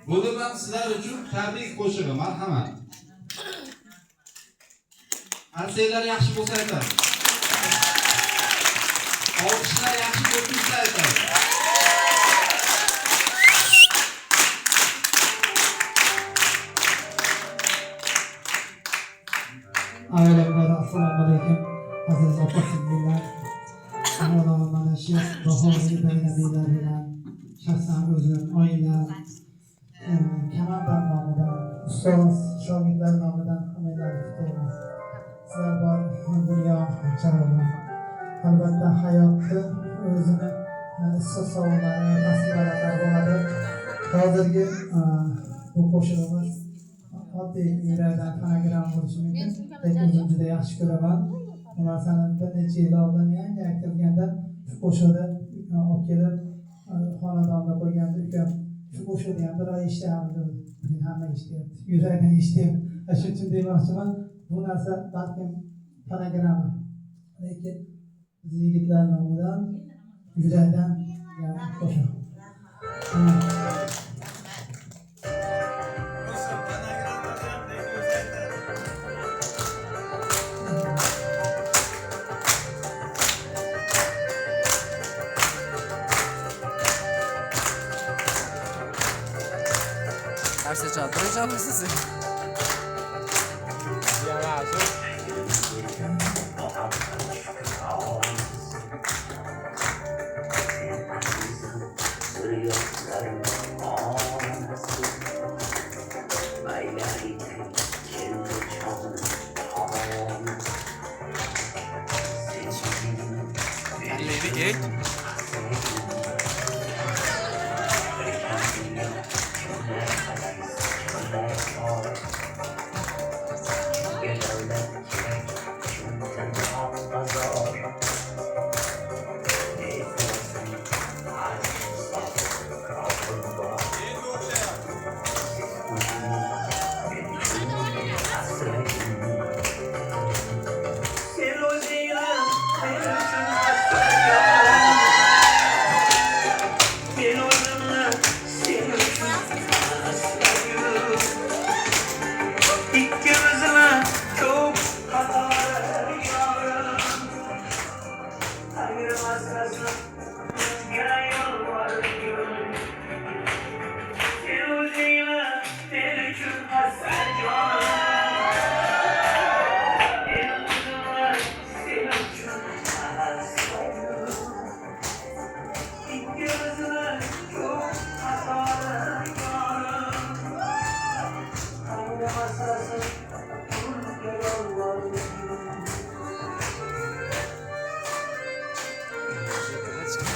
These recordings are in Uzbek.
Bugundan sizlar uchun tabrik qo'shig'i, marhamat. Arsiylar yaxshi bo'lsa aytadi. Olqishlar yaxshi bo'lsa aytadi. Avvalambor assalomu alaykum aziz opa-singillar. Mana shu bahorgi bayramlar bilan shaxsan o'zim, oilam, komandam nomidan, ustoz, shogirdlar nomidan hammalarni kutayman. Sizlar bor dunyo charog'i. Albatta hayotda o'zini issiq sovuqlari, masalalar bo'ladi. Hozirgi bu qo'shig'imiz oddiy yurakdan fonogram bo'lishi mumkin, lekin o'zim juda yaxshi ko'raman. Masalan, bir necha yil oldin yangi aytilganda shu qo'shiqni olib kelib xonadonda qo'yganda ukam shu qo'shiqni ham bir oy eshitamiz. Bugun hamma eshityapti, yurakdan eshityapti. Shuning uchun demoqchiman, bu narsa balkim fonogramma, lekin biz yigitlar nomidan yurakdan qo'shiq. Arsa çaldıracağım mı sizi? Elleri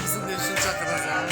Bizim de şu çakıracağım.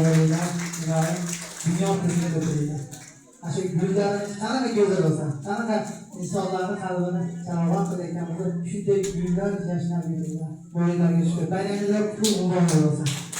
bo'linglar. Iloyim dunyo ko'zini ko'taringlar. Ana shu gullarimiz qanaqa go'zal bo'lsa, qanaqa insonlarning qalbini charog'on qilayotgan bo'lsa, shunday gullar yashnab yuringlar. Bo'yinlarga shukur. Bayraminglar qutlug' muborak bo'lsin.